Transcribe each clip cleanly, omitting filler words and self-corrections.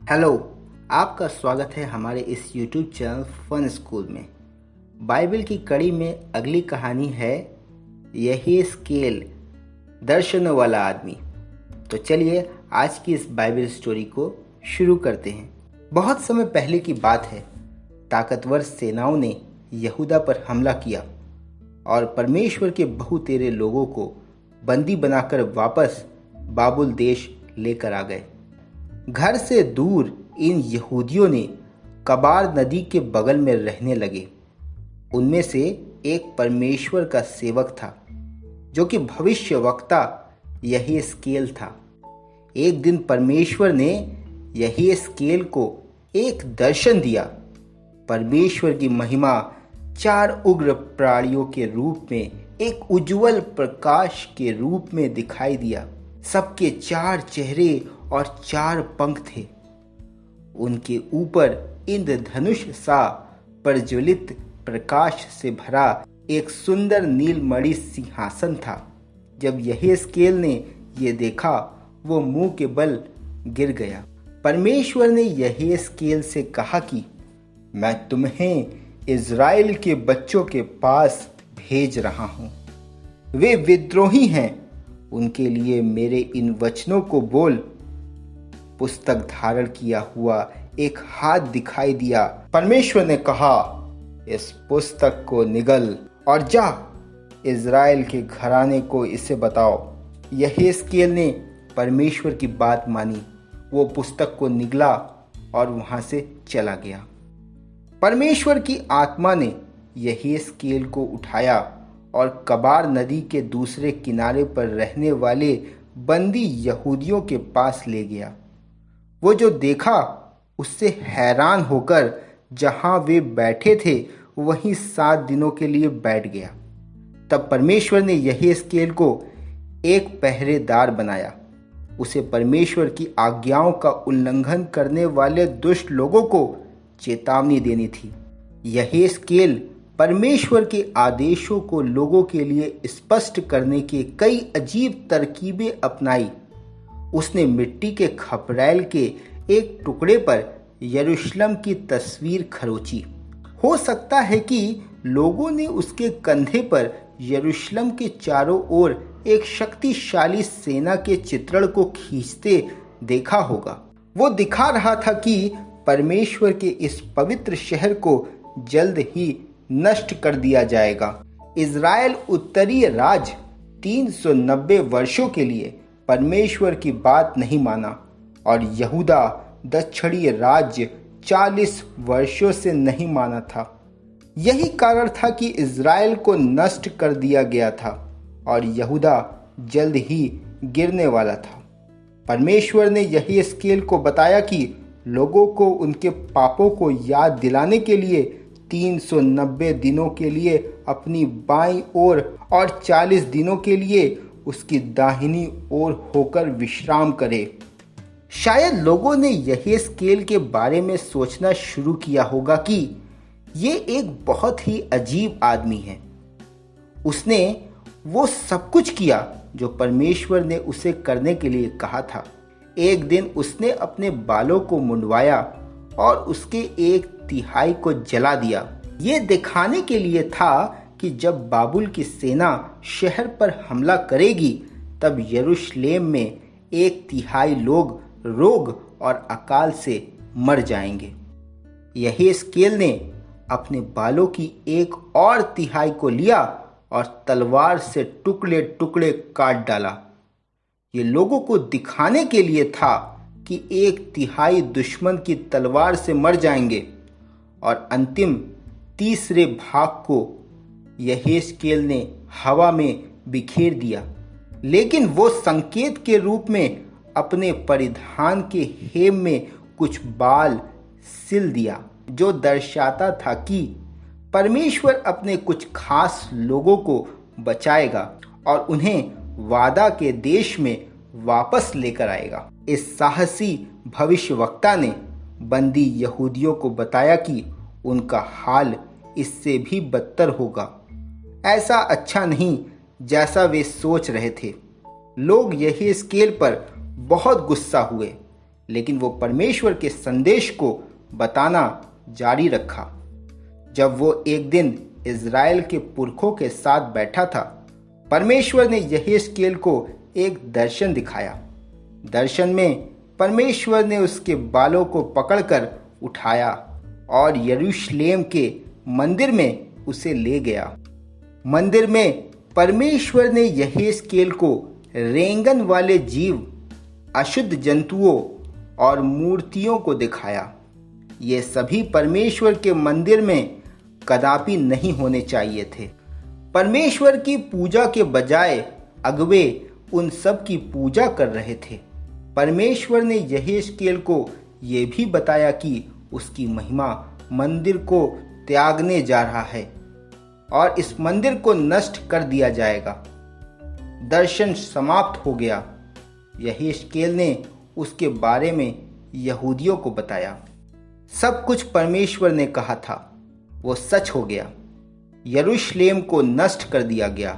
Hello. आपका स्वागत है हमारे इस YouTube चैनल फन स्कूल में। बाइबल की कड़ी में अगली कहानी है यहेजकेल, दर्शनों वाला आदमी। तो चलिए आज की इस बाइबल स्टोरी को शुरू करते हैं। बहुत समय पहले की बात है। ताकतवर सेनाओं ने यहूदा पर हमला किया और परमेश्वर के बहुतेरे लोगों को बंदी बनाकर वापस बाबुल देश लेकर आ गए। घर से दूर इन यहूदियों ने कबार नदी के बगल में रहने लगे। उनमें से एक परमेश्वर का सेवक था जो कि भविष्यवक्ता यहेजकेल था। एक दिन परमेश्वर ने यहेजकेल को एक दर्शन दिया। परमेश्वर की महिमा 4 उग्र प्राणियों के रूप में एक उज्जवल प्रकाश के रूप में दिखाई दिया। सबके 4 चेहरे और 4 पंख थे। उनके ऊपर इंद्रधनुष सा प्रज्वलित प्रकाश से भरा एक सुंदर नीलमणि सिंहासन था। जब यहेजकेल ने ये देखा, वो मुंह के बल गिर गया। परमेश्वर ने यहेजकेल से कहा कि मैं तुम्हें इज़राइल के बच्चों के पास भेज रहा हूँ। वे विद्रोही हैं। उनके लिए मेरे इन वचनों को बोल। पुस्तक धारण किया हुआ एक हाथ दिखाई दिया। परमेश्वर ने कहा, इस पुस्तक को निगल और जा इज़राइल के घराने को इसे बताओ। यहेजकेल ने परमेश्वर की बात मानी। वो पुस्तक को निगला और वहां से चला गया। परमेश्वर की आत्मा ने यहेजकेल को उठाया और कबार नदी के दूसरे किनारे पर रहने वाले बंदी यहूदियों के पास ले गया। वो जो देखा उससे हैरान होकर जहां वे बैठे थे वहीं 7 दिनों के लिए बैठ गया। तब परमेश्वर ने यहेजकेल को एक पहरेदार बनाया। उसे परमेश्वर की आज्ञाओं का उल्लंघन करने वाले दुष्ट लोगों को चेतावनी देनी थी। यहेजकेल परमेश्वर के आदेशों को लोगों के लिए स्पष्ट करने के कई अजीब तरकीबें अपनाई। उसने मिट्टी के खपरैल के एक टुकड़े पर यरूशलेम की तस्वीर खरोची। हो सकता है कि लोगों ने उसके कंधे पर यरूशलेम के चारों ओर एक शक्तिशाली सेना के चित्रण को खींचते देखा होगा। वो दिखा रहा था कि परमेश्वर के इस पवित्र शहर को जल्द ही नष्ट कर दिया जाएगा। इज़राइल उत्तरीय राज 390 वर्षों के लिए परमेश्वर की बात नहीं माना और यहूदा दक्षिणी राज्य 40 वर्षों से नहीं माना था। यही कारण था कि इज़राइल को नष्ट कर दिया गया था और यहूदा जल्द ही गिरने वाला था। परमेश्वर ने यहेजकेल को बताया कि लोगों को उनके पापों को याद दिलाने के लिए 390 दिनों के लिए अपनी बाईं ओर और 40 दिनों के लिए उसकी दाहिनी ओर होकर विश्राम करे। शायद लोगों ने यहेजकेल के बारे में सोचना शुरू किया होगा कि ये एक बहुत ही अजीब आदमी है। उसने वो सब कुछ किया जो परमेश्वर ने उसे करने के लिए कहा था। एक दिन उसने अपने बालों को मुंडवाया और उसके 1/3 को जला दिया। ये दिखाने के लिए था कि जब बाबुल की सेना शहर पर हमला करेगी तब यरूशलेम में 1/3 लोग रोग और अकाल से मर जाएंगे। यहेजकेल ने अपने बालों की 1/3 को लिया और तलवार से टुकड़े टुकड़े काट डाला। ये लोगों को दिखाने के लिए था कि 1/3 दुश्मन की तलवार से मर जाएंगे और अंतिम तीसरे भाग को यहेजकेल ने हवा में बिखेर दिया। लेकिन वो संकेत के रूप में अपने परिधान के हेम में कुछ बाल सिल दिया, जो दर्शाता था कि परमेश्वर अपने कुछ खास लोगों को बचाएगा और उन्हें वादा के देश में वापस लेकर आएगा। इस साहसी भविष्यवक्ता ने बंदी यहूदियों को बताया कि उनका हाल इससे भी बदतर होगा। ऐसा अच्छा नहीं जैसा वे सोच रहे थे। लोग यहेजकेल पर बहुत गुस्सा हुए। लेकिन वो परमेश्वर के संदेश को बताना जारी रखा। जब वो एक दिन इज़राइल के पुरखों के साथ बैठा था, परमेश्वर ने यहेजकेल को एक दर्शन दिखाया। दर्शन में परमेश्वर ने उसके बालों को पकड़कर उठाया और यरूशलेम के मंदिर में उसे ले गया। मंदिर में परमेश्वर ने यहेजकेल को रेंगन वाले जीव, अशुद्ध जंतुओं और मूर्तियों को दिखाया। ये सभी परमेश्वर के मंदिर में कदापि नहीं होने चाहिए थे। परमेश्वर की पूजा के बजाय अगुवे उन सब की पूजा कर रहे थे। परमेश्वर ने यहेजकेल को ये भी बताया कि उसकी महिमा मंदिर को त्यागने जा रहा है और इस मंदिर को नष्ट कर दिया जाएगा। दर्शन समाप्त हो गया। यहेजकेल ने उसके बारे में यहूदियों को बताया। सब कुछ परमेश्वर ने कहा था वो सच हो गया। यरूशलेम को नष्ट कर दिया गया।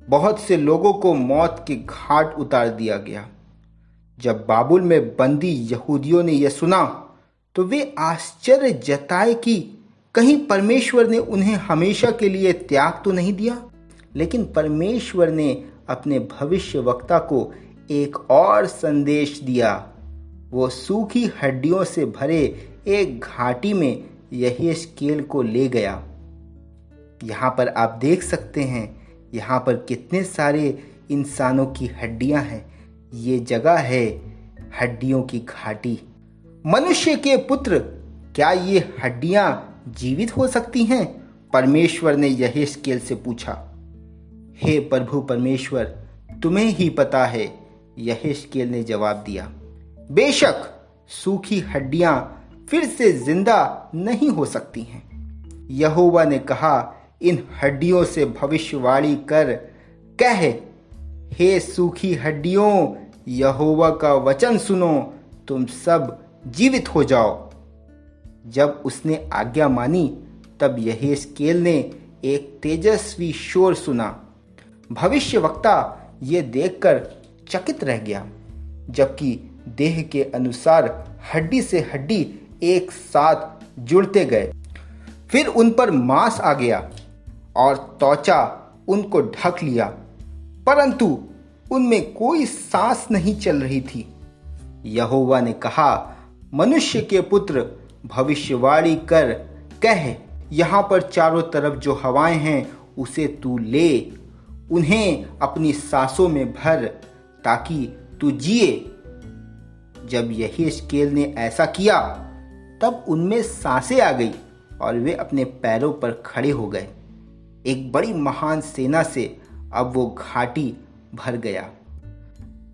बहुत से लोगों को मौत के घाट उतार दिया गया। जब बाबुल में बंदी यहूदियों ने यह सुना तो वे आश्चर्य जताए कि कहीं परमेश्वर ने उन्हें हमेशा के लिए त्याग तो नहीं दिया। लेकिन परमेश्वर ने अपने भविष्यवक्ता को एक और संदेश दिया। वो सूखी हड्डियों से भरे एक घाटी में यहेजकेल को ले गया। यहाँ पर आप देख सकते हैं, यहाँ पर कितने सारे इंसानों की हड्डियाँ हैं। ये जगह है हड्डियों की घाटी। मनुष्य के पुत्र, क्या ये हड्डियाँ जीवित हो सकती हैं? परमेश्वर ने यहेजकेल से पूछा। हे प्रभु परमेश्वर, तुम्हें ही पता है, यहेजकेल ने जवाब दिया। बेशक सूखी हड्डियां फिर से जिंदा नहीं हो सकती हैं। यहोवा ने कहा, इन हड्डियों से भविष्यवाणी कर कह, हे सूखी हड्डियों, यहोवा का वचन सुनो, तुम सब जीवित हो जाओ। जब उसने आज्ञा मानी तब यहेजकेल ने एक तेजस्वी शोर सुना। भविष्यवक्ता ये देखकर चकित रह गया, जबकि देह के अनुसार हड्डी से हड्डी एक साथ जुड़ते गए। फिर उन पर मांस आ गया और त्वचा उनको ढक लिया, परंतु उनमें कोई सांस नहीं चल रही थी। यहोवा ने कहा, मनुष्य के पुत्र, भविष्यवाणी कर कह, यहाँ पर चारों तरफ जो हवाएं हैं उसे तू ले, उन्हें अपनी सांसों में भर ताकि तू जिए। जब यहेजकेल ने ऐसा किया तब उनमें सांसें आ गई और वे अपने पैरों पर खड़े हो गए। एक बड़ी महान सेना से अब वो घाटी भर गया।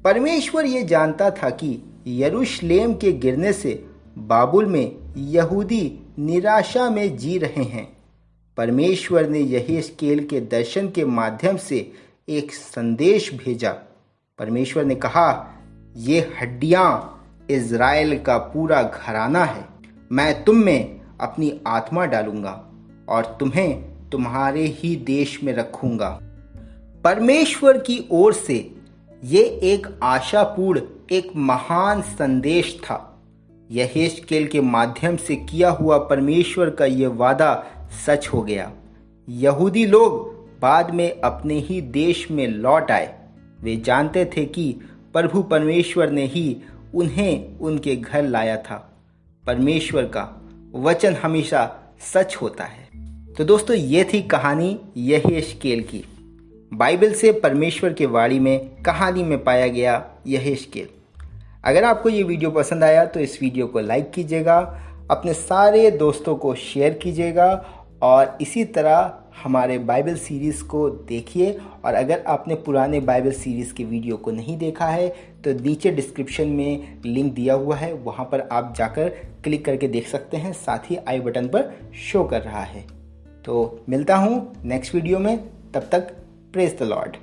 परमेश्वर ये जानता था कि यरूशलेम के गिरने से बाबुल में यहूदी निराशा में जी रहे हैं। परमेश्वर ने यहेजकेल के दर्शन के माध्यम से एक संदेश भेजा। परमेश्वर ने कहा, ये हड्डियां इज़राइल का पूरा घराना है। मैं तुम में अपनी आत्मा डालूंगा और तुम्हें तुम्हारे ही देश में रखूंगा। परमेश्वर की ओर से ये एक आशापूर्ण, एक महान संदेश था। यहेजकेल के माध्यम से किया हुआ परमेश्वर का ये वादा सच हो गया। यहूदी लोग बाद में अपने ही देश में लौट आए। वे जानते थे कि प्रभु परमेश्वर ने ही उन्हें उनके घर लाया था। परमेश्वर का वचन हमेशा सच होता है। तो दोस्तों, ये थी कहानी यहेजकेल की। बाइबल से परमेश्वर के वाणी में कहानी में पाया गया यहेजकेल। अगर आपको ये वीडियो पसंद आया तो इस वीडियो को लाइक कीजिएगा, अपने सारे दोस्तों को शेयर कीजिएगा और इसी तरह हमारे बाइबल सीरीज़ को देखिए। और अगर आपने पुराने बाइबल सीरीज़ के वीडियो को नहीं देखा है तो नीचे डिस्क्रिप्शन में लिंक दिया हुआ है, वहाँ पर आप जाकर क्लिक करके देख सकते हैं। साथ ही आई बटन पर शो कर रहा है। तो मिलता हूँ नेक्स्ट वीडियो में, तब तक प्रेज द लॉर्ड।